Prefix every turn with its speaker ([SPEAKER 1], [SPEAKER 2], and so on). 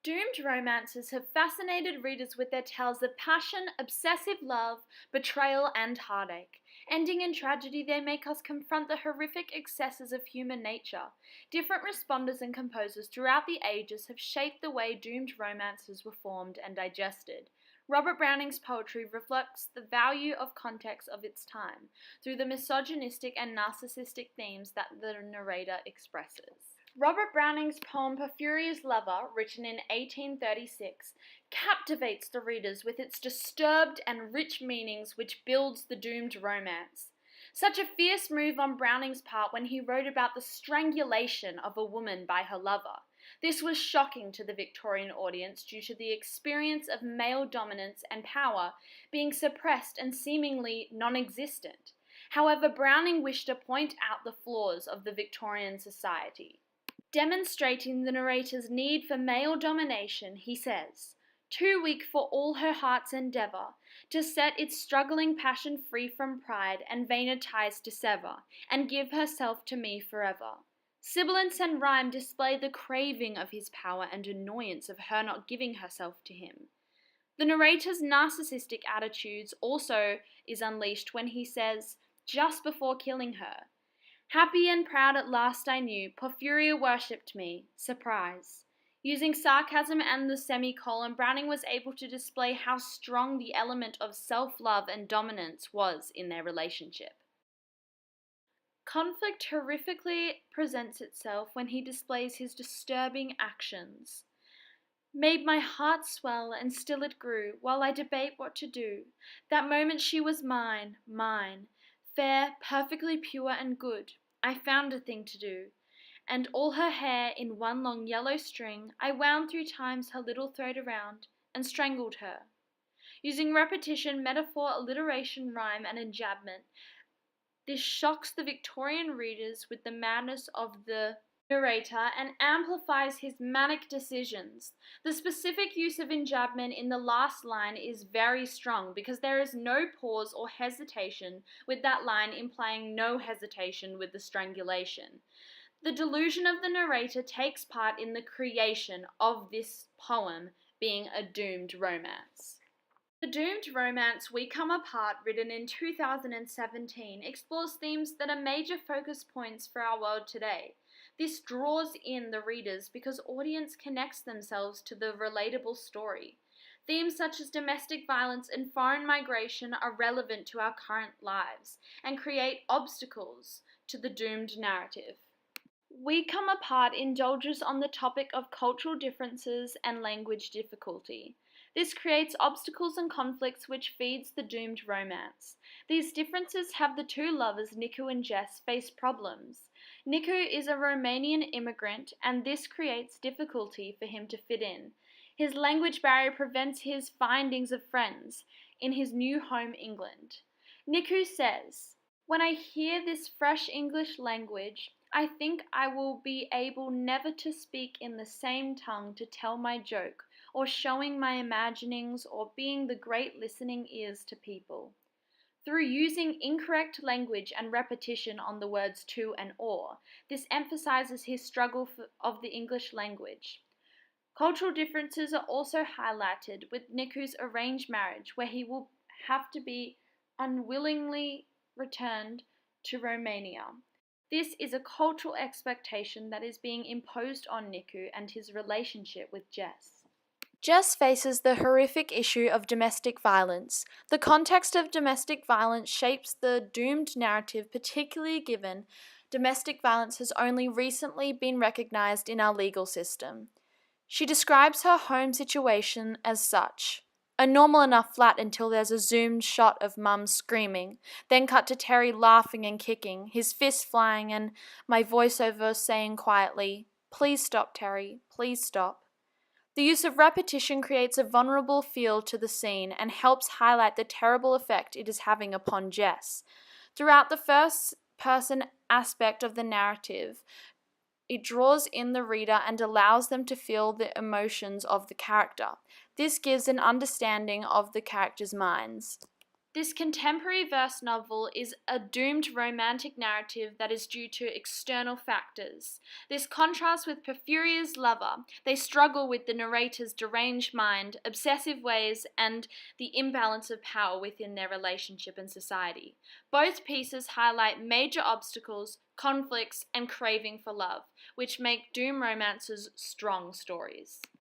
[SPEAKER 1] Doomed romances have fascinated readers with their tales of passion, obsessive love, betrayal, and heartache. Ending in tragedy, they make us confront the horrific excesses of human nature. Different responders and composers throughout the ages have shaped the way doomed romances were formed and digested. Robert Browning's poetry reflects the value of context of its time through the misogynistic and narcissistic themes that the narrator expresses. Robert Browning's poem Porphyria's Lover, written in 1836, captivates the readers with its disturbed and rich meanings which builds the doomed romance. Such a fierce move on Browning's part when he wrote about the strangulation of a woman by her lover. This was shocking to the Victorian audience due to the experience of male dominance and power being suppressed and seemingly non-existent. However, Browning wished to point out the flaws of the Victorian society. Demonstrating the narrator's need for male domination, he says, "Too weak for all her heart's endeavour, to set its struggling passion free from pride, and vainer ties to sever, and give herself to me forever." Sibilance and rhyme display the craving of his power and annoyance of her not giving herself to him. The narrator's narcissistic attitudes also is unleashed when he says, just before killing her, "Happy and proud at last I knew, Porphyria worshipped me, surprise." Using sarcasm and the semicolon, Browning was able to display how strong the element of self-love and dominance was in their relationship. Conflict horrifically presents itself when he displays his disturbing actions. "Made my heart swell, and still it grew, while I debate what to do. That moment she was mine, mine, fair, perfectly pure and good. I found a thing to do, and all her hair in one long yellow string, I wound 3 times her little throat around, and strangled her." Using repetition, metaphor, alliteration, rhyme, and enjambment, this shocks the Victorian readers with the madness of the narrator and amplifies his manic decisions. The specific use of enjambment in the last line is very strong because there is no pause or hesitation, with that line implying no hesitation with the strangulation. The delusion of the narrator takes part in the creation of this poem being a doomed romance. The Doomed Romance We Come Apart, written in 2017, explores themes that are major focus points for our world today. This draws in the readers because audience connects themselves to the relatable story. Themes such as domestic violence and foreign migration are relevant to our current lives and create obstacles to the doomed narrative. We Come Apart indulges on the topic of cultural differences and language difficulty. This creates obstacles and conflicts which feeds the doomed romance. These differences have the two lovers, Nicu and Jess, face problems. Nicu is a Romanian immigrant, and this creates difficulty for him to fit in. His language barrier prevents his findings of friends in his new home, England. Nicu says, "When I hear this fresh English language, I think I will be able never to speak in the same tongue to tell my joke, or showing my imaginings, or being the great listening ears to people." Through using incorrect language and repetition on the words to and or, this emphasizes his struggle of the English language. Cultural differences are also highlighted with Nicu's arranged marriage, where he will have to be unwillingly returned to Romania. This is a cultural expectation that is being imposed on Nicu and his relationship with Jess. Jess faces the horrific issue of domestic violence. The context of domestic violence shapes the doomed narrative, particularly given domestic violence has only recently been recognized in our legal system. She describes her home situation as such: a normal enough flat until there's a zoomed shot of Mum screaming, then cut to Terry laughing and kicking, his fists flying, and my voiceover saying quietly, "Please stop, Terry, please stop." The use of repetition creates a vulnerable feel to the scene and helps highlight the terrible effect it is having upon Jess. Throughout the first-person aspect of the narrative, it draws in the reader and allows them to feel the emotions of the character. This gives an understanding of the characters' minds. This contemporary verse novel is a doomed romantic narrative that is due to external factors. This contrasts with Porphyria's lover. They struggle with the narrator's deranged mind, obsessive ways, and the imbalance of power within their relationship and society. Both pieces highlight major obstacles, conflicts, and craving for love, which make doom romances strong stories.